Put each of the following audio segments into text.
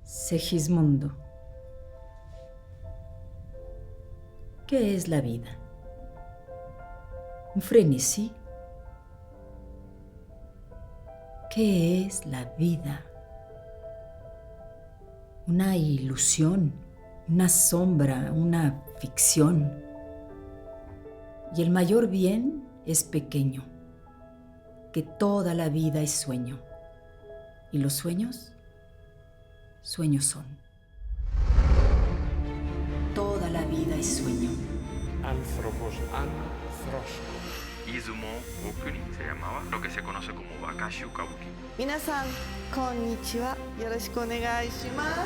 Segismundo. ¿Qué es la vida? ¿Un frenesí? ¿Qué es la vida? ¿Una ilusión? ¿Una sombra? ¿Una ficción? Y el mayor bien es pequeño, que toda la vida es sueño. ¿Y los sueños? Sueños son. Toda la vida es sueño. Anthropos anthroskos. Izumo Okuni se llamaba lo que se conoce como Bakashu Kabuki. 皆さんこんにちはよろしくお願いします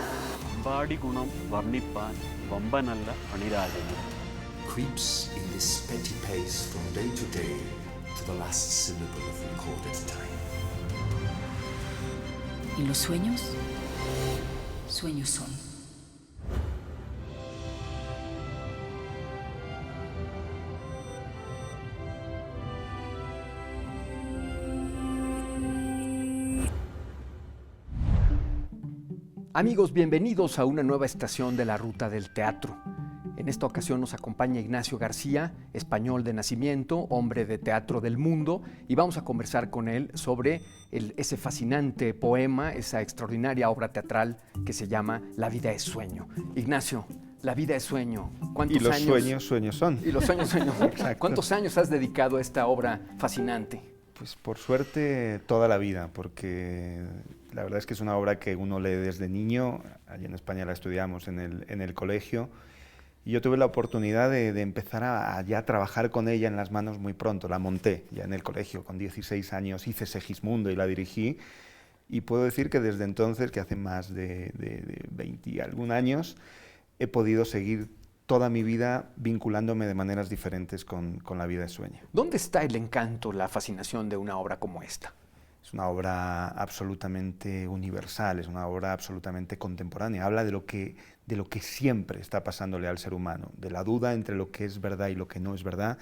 അമ്പാടി ഗുണം വർണ്ണിപ്പാൻ വമ്പനല്ല അണിരാജന്. Creeps in this petty pace from day to day to the last syllable of recorded time. ¿Y los sueños? Sueños son. Amigos, bienvenidos a una nueva estación de la Ruta del Teatro. En esta ocasión nos acompaña Ignacio García, español de nacimiento, hombre de teatro del mundo, y vamos a conversar con él sobre ese fascinante poema, esa extraordinaria obra teatral que se llama La vida es sueño. Ignacio, La vida es sueño. ¿Cuántos y los años? Sueños, sueños son. Y los sueños, sueños. Exacto. ¿Cuántos años has dedicado a esta obra fascinante? Pues por suerte toda la vida, porque la verdad es que es una obra que uno lee desde niño. Allí en España la estudiamos en el colegio. Y yo tuve la oportunidad de empezar a ya trabajar con ella en las manos muy pronto. La monté ya en el colegio, con 16 años hice Segismundo y la dirigí. Y puedo decir que desde entonces, que hace más de 20 y algún años, he podido seguir toda mi vida vinculándome de maneras diferentes con la vida de sueño. ¿Dónde está el encanto, la fascinación de una obra como esta? Es una obra absolutamente universal, es una obra absolutamente contemporánea. Habla de lo que siempre está pasándole al ser humano, de la duda entre lo que es verdad y lo que no es verdad,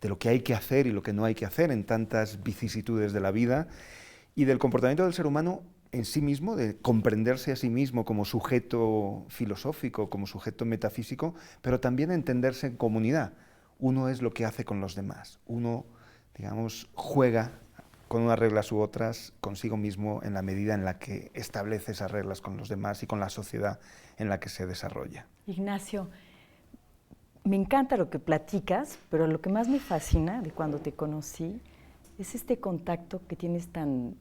de lo que hay que hacer y lo que no hay que hacer en tantas vicisitudes de la vida, y del comportamiento del ser humano en sí mismo, de comprenderse a sí mismo como sujeto filosófico, como sujeto metafísico, pero también entenderse en comunidad. Uno es lo que hace con los demás, uno, digamos, juega con unas reglas u otras consigo mismo en la medida en la que establece esas reglas con los demás y con la sociedad en la que se desarrolla. Ignacio, me encanta lo que platicas, pero lo que más me fascina de cuando te conocí es este contacto que tienes tan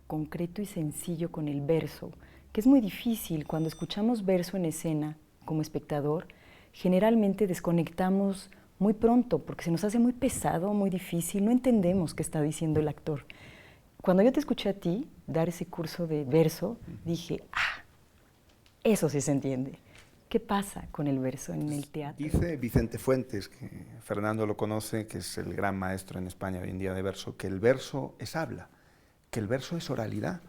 concreto y sencillo con el verso, que es muy difícil. Cuando escuchamos verso en escena como espectador, generalmente desconectamos muy pronto porque se nos hace muy pesado, muy difícil, no entendemos qué está diciendo el actor. Cuando yo te escuché a ti dar ese curso de verso, dije, eso sí se entiende. ¿Qué pasa con el verso en el teatro? Dice Vicente Fuentes, que Fernando lo conoce, que es el gran maestro en España hoy en día de verso, que el verso es habla, que el verso es oralidad,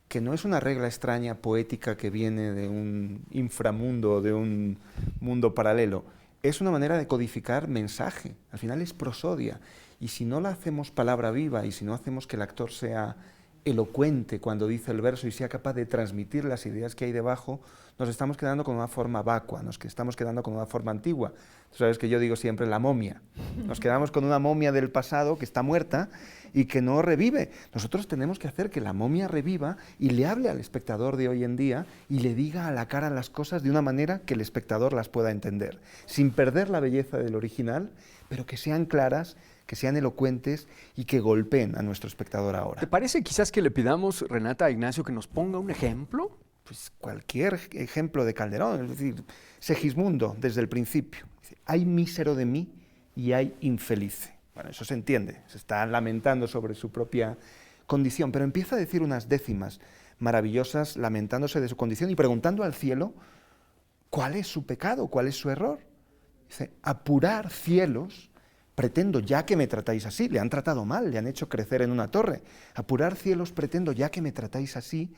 que no es una regla extraña poética que viene de un inframundo, de un mundo paralelo. Es una manera de codificar mensaje, al final es prosodia, y si no la hacemos palabra viva y si no hacemos que el actor sea elocuente cuando dice el verso y sea capaz de transmitir las ideas que hay debajo, nos estamos quedando con una forma vacua, nos estamos quedando con una forma antigua. Tú sabes que yo digo siempre la momia, nos quedamos con una momia del pasado que está muerta y que no revive. Nosotros tenemos que hacer que la momia reviva y le hable al espectador de hoy en día y le diga a la cara las cosas de una manera que el espectador las pueda entender, sin perder la belleza del original, pero que sean claras, que sean elocuentes y que golpeen a nuestro espectador ahora. ¿Te parece quizás que le pidamos, Renata, a Ignacio que nos ponga un ejemplo? Pues cualquier ejemplo de Calderón, es decir, Segismundo, desde el principio. Dice, hay mísero de mí y hay infelice. Bueno, eso se entiende, se está lamentando sobre su propia condición, pero empieza a decir unas décimas maravillosas lamentándose de su condición y preguntando al cielo cuál es su pecado, cuál es su error. Dice, apurar cielos, pretendo ya que me tratáis así, le han tratado mal, le han hecho crecer en una torre. Apurar cielos, pretendo ya que me tratáis así,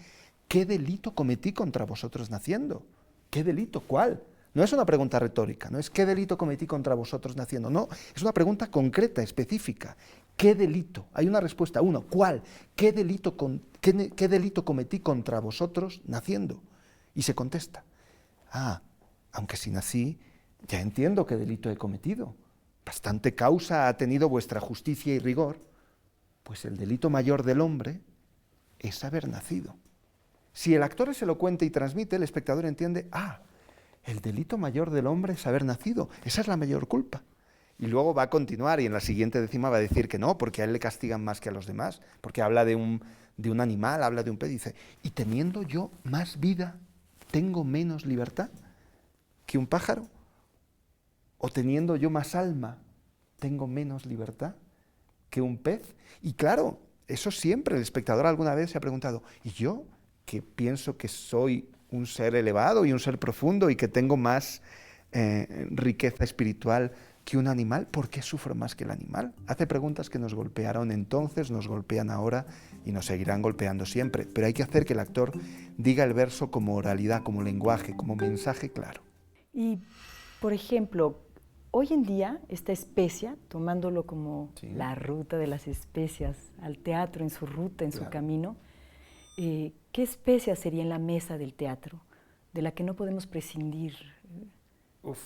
¿qué delito cometí contra vosotros naciendo? ¿Qué delito? ¿Cuál? No es una pregunta retórica, no es ¿qué delito cometí contra vosotros naciendo? No, es una pregunta concreta, específica. ¿Qué delito? Hay una respuesta. Uno, ¿cuál? ¿Qué delito cometí contra vosotros naciendo? Y se contesta, aunque si nací, ya entiendo qué delito he cometido. Bastante causa ha tenido vuestra justicia y rigor, pues el delito mayor del hombre es haber nacido. Si el actor es elocuente y transmite, el espectador entiende, el delito mayor del hombre es haber nacido, esa es la mayor culpa. Y luego va a continuar y en la siguiente décima va a decir que no, porque a él le castigan más que a los demás, porque habla de un animal, habla de un pez, dice, y teniendo yo más vida, ¿tengo menos libertad que un pájaro? ¿O teniendo yo más alma, tengo menos libertad que un pez? Y claro, eso siempre el espectador alguna vez se ha preguntado, ¿y yo, que pienso que soy un ser elevado y un ser profundo y que tengo más riqueza espiritual que un animal, por qué sufro más que el animal? Hace preguntas que nos golpearon entonces, nos golpean ahora y nos seguirán golpeando siempre, pero hay que hacer que el actor diga el verso como oralidad, como lenguaje, como mensaje claro. Y, por ejemplo, hoy en día esta especia, tomándolo como la ruta de las especias al teatro en su ruta, en su camino, ¿qué especia sería en la mesa del teatro, de la que no podemos prescindir? Pues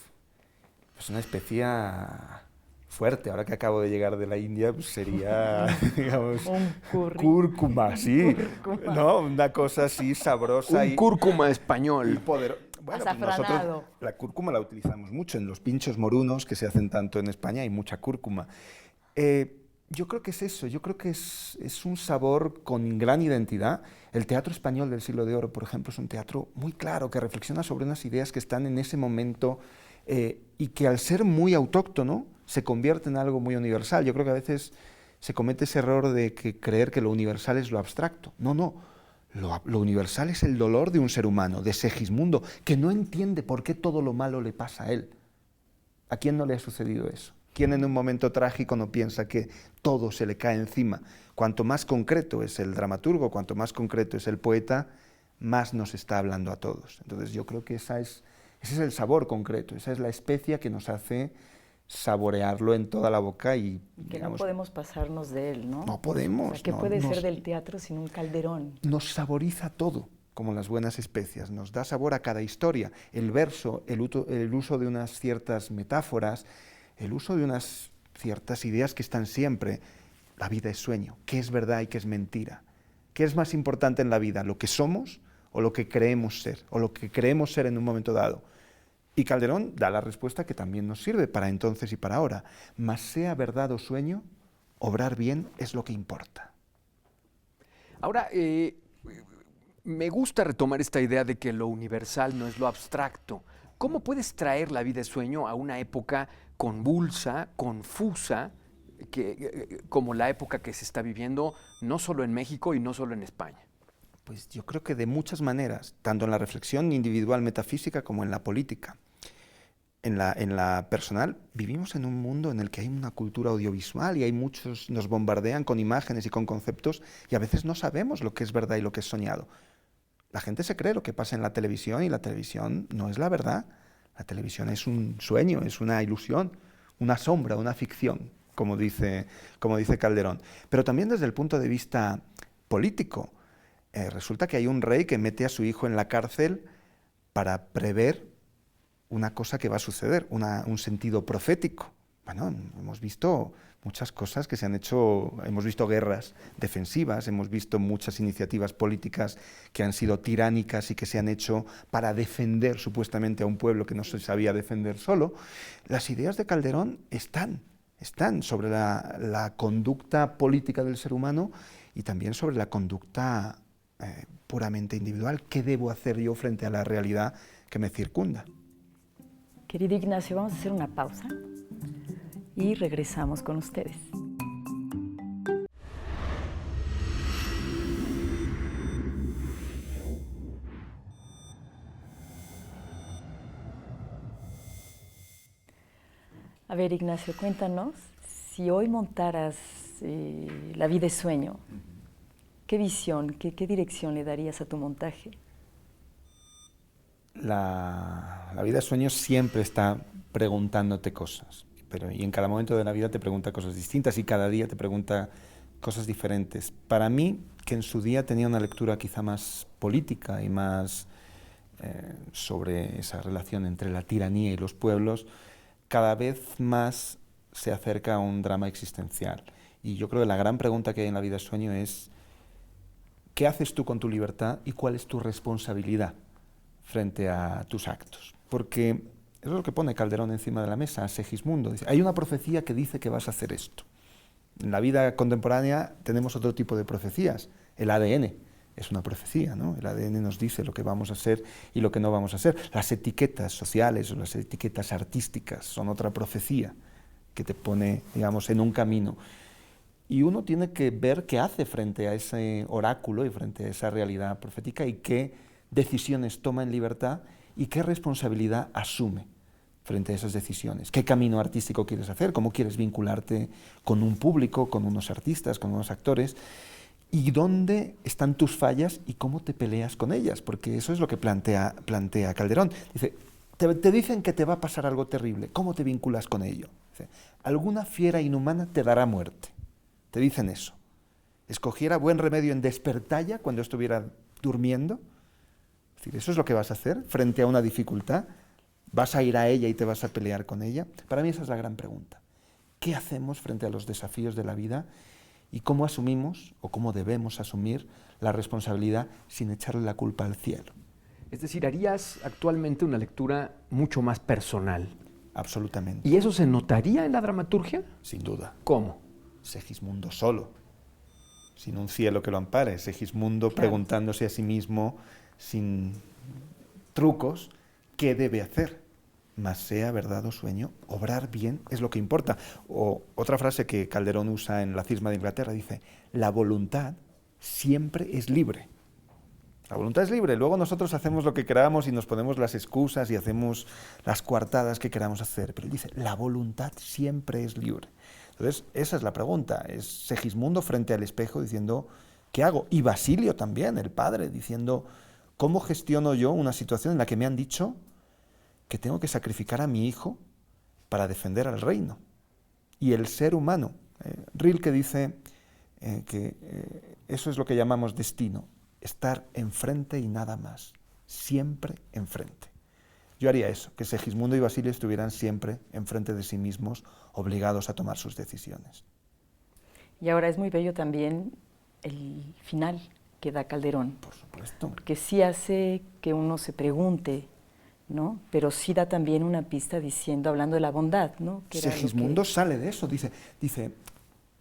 una especia fuerte. Ahora que acabo de llegar de la India, pues sería, digamos, cúrcuma, sí. Cúrcuma. ¿No? Una cosa así sabrosa. Un cúrcuma español. Bueno, pues nosotros la cúrcuma la utilizamos mucho en los pinchos morunos que se hacen tanto en España, hay mucha cúrcuma. Yo creo que es eso, yo creo que es un sabor con gran identidad. El teatro español del Siglo de Oro, por ejemplo, es un teatro muy claro, que reflexiona sobre unas ideas que están en ese momento y que al ser muy autóctono se convierte en algo muy universal. Yo creo que a veces se comete ese error de creer que lo universal es lo abstracto. No, lo universal es el dolor de un ser humano, de Segismundo, que no entiende por qué todo lo malo le pasa a él. ¿A quién no le ha sucedido eso? ¿Quién en un momento trágico no piensa que todo se le cae encima? Cuanto más concreto es el dramaturgo, cuanto más concreto es el poeta, más nos está hablando a todos. Entonces yo creo que ese es el sabor concreto, esa es la especia que nos hace saborearlo en toda la boca y que digamos, no podemos pasarnos de él, ¿no? No podemos. O sea, ¿qué puede ser del teatro sin un calderón? Nos saboriza todo, como las buenas especias, nos da sabor a cada historia. El verso, el uso de unas ciertas metáforas, el uso de unas ciertas ideas que están siempre. La vida es sueño, qué es verdad y qué es mentira. ¿Qué es más importante en la vida, lo que somos o lo que creemos ser, o lo que creemos ser en un momento dado? Y Calderón da la respuesta que también nos sirve para entonces y para ahora. Mas sea verdad o sueño, obrar bien es lo que importa. Ahora, me gusta retomar esta idea de que lo universal no es lo abstracto. ¿Cómo puedes traer la vida de sueño a una época convulsa, confusa, como la época que se está viviendo, no solo en México y no solo en España? Pues yo creo que de muchas maneras, tanto en la reflexión individual metafísica como en la política. En la personal, vivimos en un mundo en el que hay una cultura audiovisual y hay muchos, nos bombardean con imágenes y con conceptos y a veces no sabemos lo que es verdad y lo que es soñado. La gente se cree lo que pasa en la televisión y la televisión no es la verdad. La televisión es un sueño, es una ilusión, una sombra, una ficción, como dice Calderón. Pero también desde el punto de vista político, resulta que hay un rey que mete a su hijo en la cárcel para prever una cosa que va a suceder, un sentido profético. Bueno, hemos visto muchas cosas que se han hecho, hemos visto guerras defensivas, hemos visto muchas iniciativas políticas que han sido tiránicas y que se han hecho para defender supuestamente a un pueblo que no se sabía defender solo. Las ideas de Calderón están sobre la conducta política del ser humano y también sobre la conducta puramente individual. ¿Qué debo hacer yo frente a la realidad que me circunda? Querido Ignacio, vamos a hacer una pausa y regresamos con ustedes. A ver, Ignacio, cuéntanos, si hoy montaras La vida es sueño, ¿qué visión, qué dirección le darías a tu montaje? La vida es sueño siempre está preguntándote cosas. y en cada momento de la vida te pregunta cosas distintas y cada día te pregunta cosas diferentes. Para mí, que en su día tenía una lectura quizá más política y más sobre esa relación entre la tiranía y los pueblos, cada vez más se acerca a un drama existencial. Y yo creo que la gran pregunta que hay en La vida es sueño es ¿qué haces tú con tu libertad y cuál es tu responsabilidad frente a tus actos? Porque eso es lo que pone Calderón encima de la mesa, a Segismundo. Dice, hay una profecía que dice que vas a hacer esto. En la vida contemporánea tenemos otro tipo de profecías. El ADN es una profecía, ¿no? El ADN nos dice lo que vamos a hacer y lo que no vamos a hacer. Las etiquetas sociales o las etiquetas artísticas son otra profecía que te pone, digamos, en un camino. Y uno tiene que ver qué hace frente a ese oráculo y frente a esa realidad profética y qué decisiones toma en libertad y qué responsabilidad asume frente a esas decisiones. ¿Qué camino artístico quieres hacer? ¿Cómo quieres vincularte con un público, con unos artistas, con unos actores? ¿Y dónde están tus fallas y cómo te peleas con ellas? Porque eso es lo que plantea Calderón. Dice, te dicen que te va a pasar algo terrible. ¿Cómo te vinculas con ello? Dice, alguna fiera inhumana te dará muerte. Te dicen eso. Escogiera buen remedio en despertalla cuando estuviera durmiendo. Es decir, eso es lo que vas a hacer frente a una dificultad. ¿Vas a ir a ella y te vas a pelear con ella? Para mí esa es la gran pregunta. ¿Qué hacemos frente a los desafíos de la vida y cómo asumimos o cómo debemos asumir la responsabilidad sin echarle la culpa al cielo? Es decir, harías actualmente una lectura mucho más personal. Absolutamente. ¿Y eso se notaría en la dramaturgia? Sin duda. ¿Cómo? Segismundo solo, sin un cielo que lo ampare. Segismundo preguntándose a sí mismo, sin trucos, ¿qué debe hacer? Mas sea verdad o sueño, obrar bien es lo que importa. O otra frase que Calderón usa en La cisma de Inglaterra, dice, la voluntad siempre es libre. La voluntad es libre, luego nosotros hacemos lo que queramos y nos ponemos las excusas y hacemos las coartadas que queramos hacer, pero él dice, la voluntad siempre es libre. Entonces, esa es la pregunta, es Segismundo frente al espejo diciendo, ¿qué hago? Y Basilio también, el padre, diciendo, ¿cómo gestiono yo una situación en la que me han dicho que tengo que sacrificar a mi hijo para defender al reino? Y el ser humano, Rilke dice que eso es lo que llamamos destino, estar enfrente y nada más, siempre enfrente. Yo haría eso, que Segismundo y Basilio estuvieran siempre enfrente de sí mismos, obligados a tomar sus decisiones. Y ahora es muy bello también el final que da Calderón. Por supuesto. Porque sí hace que uno se pregunte, ¿no? Pero sí da también una pista diciendo, hablando de la bondad, ¿no? Que Segismundo sale de eso, dice,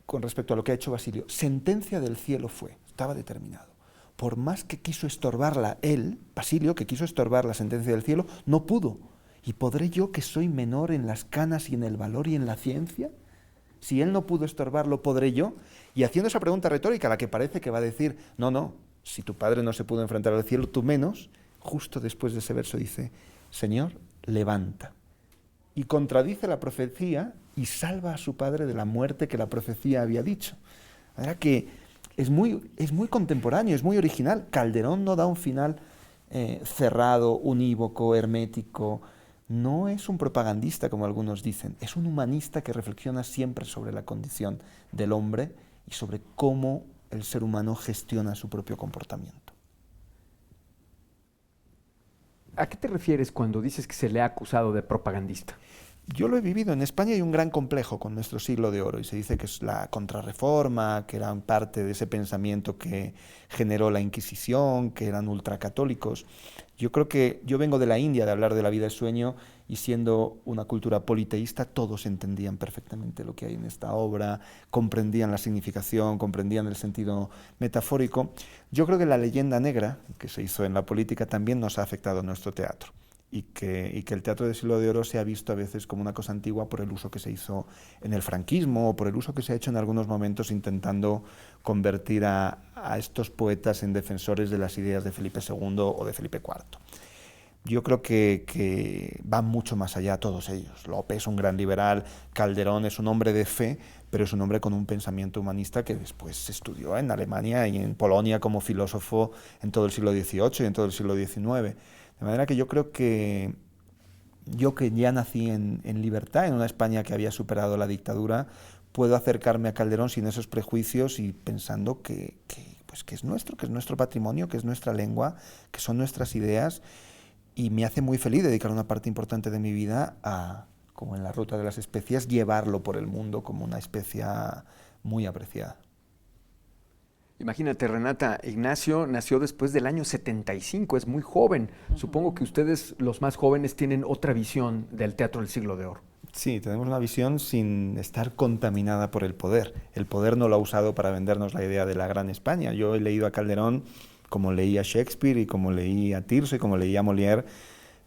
con respecto a lo que ha hecho Basilio, sentencia del cielo fue, estaba determinado. Por más que quiso estorbarla él, Basilio, que quiso estorbar la sentencia del cielo, no pudo. ¿Y podré yo, que soy menor en las canas y en el valor y en la ciencia? Si él no pudo estorbarlo, ¿podré yo? Y haciendo esa pregunta retórica, la que parece que va a decir, no, si tu padre no se pudo enfrentar al cielo, tú menos, justo después de ese verso dice, Señor, levanta. Y contradice la profecía y salva a su padre de la muerte que la profecía había dicho. De manera que es muy contemporáneo, es muy original. Calderón no da un final cerrado, unívoco, hermético. No es un propagandista, como algunos dicen. Es un humanista que reflexiona siempre sobre la condición del hombre y sobre cómo el ser humano gestiona su propio comportamiento. ¿A qué te refieres cuando dices que se le ha acusado de propagandista? Yo lo he vivido. En España hay un gran complejo con nuestro siglo de oro y se dice que es la contrarreforma, que eran parte de ese pensamiento que generó la Inquisición, que eran ultracatólicos. Yo creo que yo vengo de la India de hablar de la vida de sueño y siendo una cultura politeísta todos entendían perfectamente lo que hay en esta obra, comprendían la significación, comprendían el sentido metafórico. Yo creo que la leyenda negra que se hizo en la política también nos ha afectado a nuestro teatro. Y que el teatro del siglo de oro se ha visto a veces como una cosa antigua por el uso que se hizo en el franquismo o por el uso que se ha hecho en algunos momentos intentando convertir a estos poetas en defensores de las ideas de Felipe II o de Felipe IV. Yo creo que van mucho más allá todos ellos. Lope es un gran liberal, Calderón es un hombre de fe, pero es un hombre con un pensamiento humanista que después se estudió en Alemania y en Polonia como filósofo en todo el siglo XVIII y en todo el siglo XIX. De manera que yo creo que yo que ya nací en libertad, en una España que había superado la dictadura, puedo acercarme a Calderón sin esos prejuicios y pensando que es nuestro patrimonio, que es nuestra lengua, que son nuestras ideas, y me hace muy feliz dedicar una parte importante de mi vida a, como en la Ruta de las Especias, llevarlo por el mundo como una especia muy apreciada. Imagínate, Renata, Ignacio nació después del año 75, es muy joven. Supongo que ustedes, los más jóvenes, tienen otra visión del teatro del siglo de oro. Sí, tenemos una visión sin estar contaminada por el poder. El poder no lo ha usado para vendernos la idea de la gran España. Yo he leído a Calderón como leí a Shakespeare y como leí a Tirso y como leí a Molière,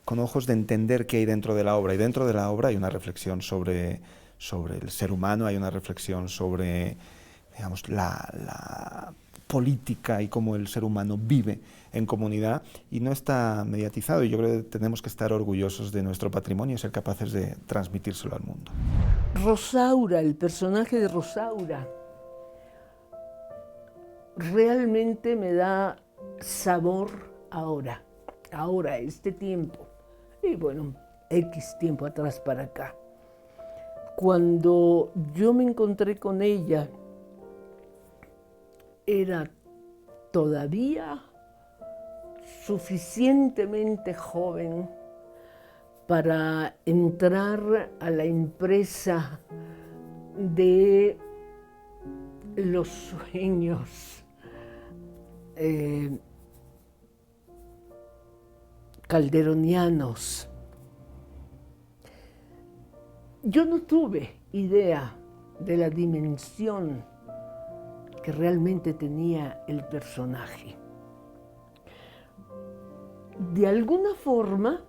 con ojos de entender qué hay dentro de la obra. Y dentro de la obra hay una reflexión sobre el ser humano, hay una reflexión sobre, digamos, la política y cómo el ser humano vive en comunidad, y no está mediatizado, y yo creo que tenemos que estar orgullosos de nuestro patrimonio y ser capaces de transmitírselo al mundo. Rosaura, el personaje de Rosaura, realmente me da sabor ahora, este tiempo, y bueno, X tiempo atrás para acá. Cuando yo me encontré con ella, era todavía suficientemente joven para entrar a la empresa de los sueños calderonianos. Yo no tuve idea de la dimensión que realmente tenía el personaje. De alguna forma,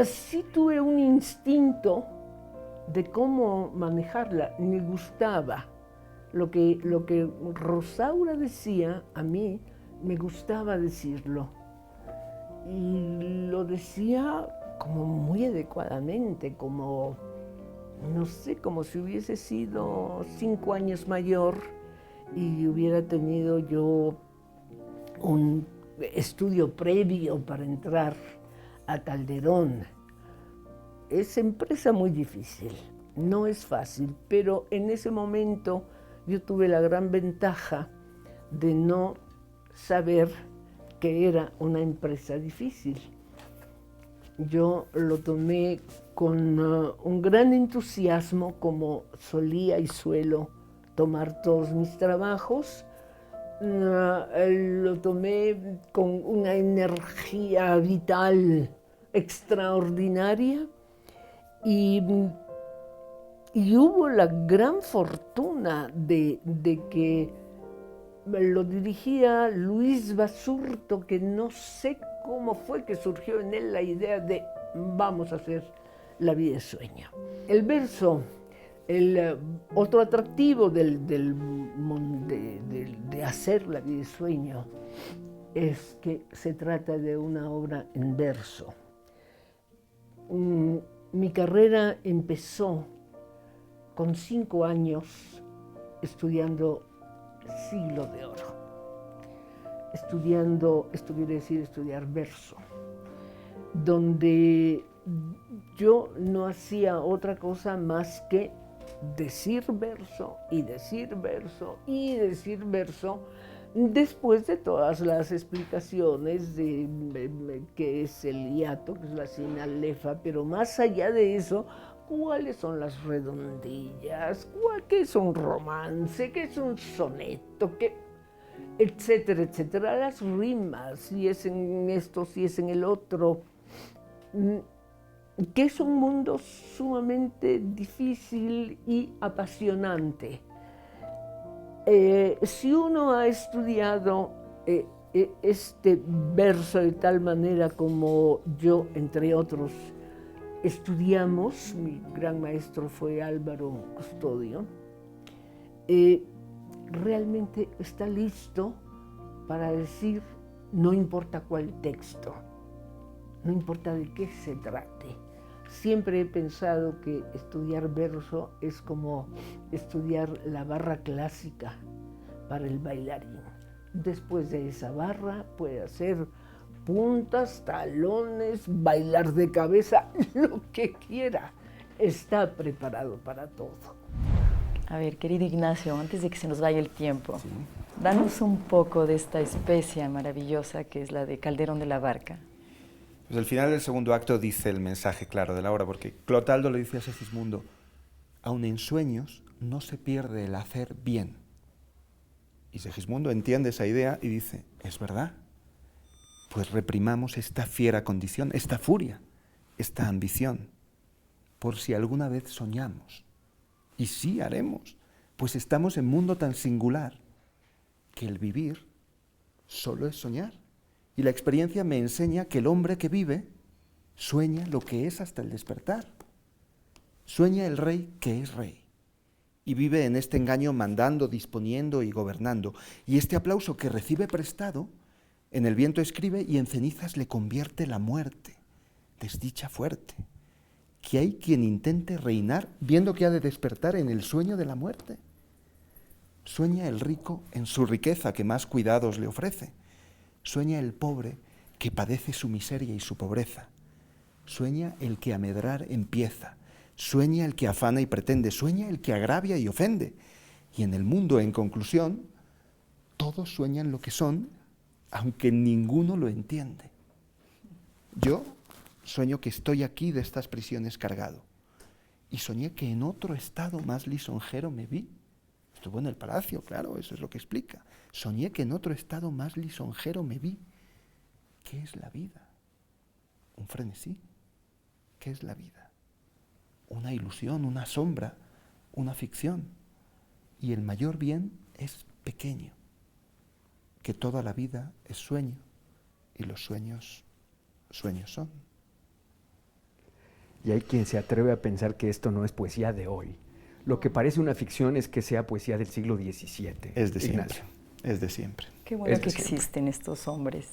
sí tuve un instinto de cómo manejarla. Me gustaba lo que Rosaura decía, a mí me gustaba decirlo. Y lo decía como muy adecuadamente, como, no sé, como si hubiese sido 5 años mayor y hubiera tenido yo un estudio previo para entrar a Calderón. Es empresa muy difícil, no es fácil, pero en ese momento yo tuve la gran ventaja de no saber que era una empresa difícil. Yo lo tomé con un gran entusiasmo, como solía y suelo tomar todos mis trabajos. Lo tomé con una energía vital extraordinaria y hubo la gran fortuna de que lo dirigía Luis Basurto, que no sé cómo fue que surgió en él la idea de vamos a hacer La vida es sueño. El verso, el otro atractivo de hacer La vida es sueño es que se trata de una obra en verso. Mi carrera empezó con 5 años estudiando Siglo de Oro. Esto quiere decir estudiar verso, donde yo no hacía otra cosa más que decir verso y decir verso y decir verso, después de todas las explicaciones de qué es el hiato, que es la sinalefa, pero más allá de eso, cuáles son las redondillas, qué es un romance, qué es un soneto, etcétera, etcétera, las rimas, si es en esto, si es en el otro, que es un mundo sumamente difícil y apasionante. Si uno ha estudiado este verso de tal manera como yo, entre otros, estudiamos, mi gran maestro fue Álvaro Custodio, realmente está listo para decir, no importa cuál texto, no importa de qué se trate. Siempre he pensado que estudiar verso es como estudiar la barra clásica para el bailarín. Después de esa barra puede hacer puntas, talones, bailar de cabeza, lo que quiera. Está preparado para todo. A ver, querido Ignacio, antes de que se nos vaya el tiempo, danos un poco de esta especia maravillosa que es la de Calderón de la Barca. Pues al final del segundo acto dice el mensaje claro de la obra, porque Clotaldo le dice a Segismundo, aun en sueños no se pierde el hacer bien. Y Segismundo entiende esa idea y dice, es verdad, pues reprimamos esta fiera condición, esta furia, esta ambición, por si alguna vez soñamos. Y sí haremos, pues estamos en mundo tan singular que el vivir solo es soñar. Y la experiencia me enseña que el hombre que vive sueña lo que es hasta el despertar. Sueña el rey que es rey. Y vive en este engaño mandando, disponiendo y gobernando. Y este aplauso que recibe prestado, en el viento escribe y en cenizas le convierte la muerte. Desdicha fuerte. Que hay quien intente reinar viendo que ha de despertar en el sueño de la muerte. Sueña el rico en su riqueza que más cuidados le ofrece. Sueña el pobre que padece su miseria y su pobreza. Sueña el que a medrar empieza. Sueña el que afana y pretende. Sueña el que agravia y ofende. Y en el mundo, en conclusión, todos sueñan lo que son, aunque ninguno lo entiende. Yo sueño que estoy aquí de estas prisiones cargado. Y soñé que en otro estado más lisonjero me vi. Estuvo en el palacio, claro, eso es lo que explica. Soñé que en otro estado más lisonjero me vi. ¿Qué es la vida? ¿Un frenesí? ¿Qué es la vida? Una ilusión, una sombra, una ficción. Y el mayor bien es pequeño. Que toda la vida es sueño. Y los sueños, sueños son. Y hay quien se atreve a pensar que esto no es poesía de hoy. Lo que parece una ficción es que sea poesía del siglo XVII. Es de siempre. Ignacio. Es de siempre. Qué bueno Es de que siempre. existen estos hombres.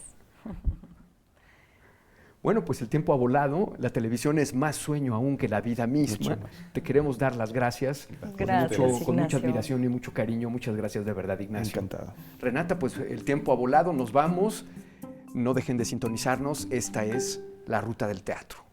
Bueno, pues el tiempo ha volado. La televisión es más sueño aún que la vida misma. Mucho más. Te queremos dar las gracias. Gracias, con mucha Ignacio. admiración y mucho cariño. Muchas gracias de verdad, Ignacio. Encantado. Renata, pues el tiempo ha volado. Nos vamos. No dejen de sintonizarnos. Esta es La Ruta del Teatro.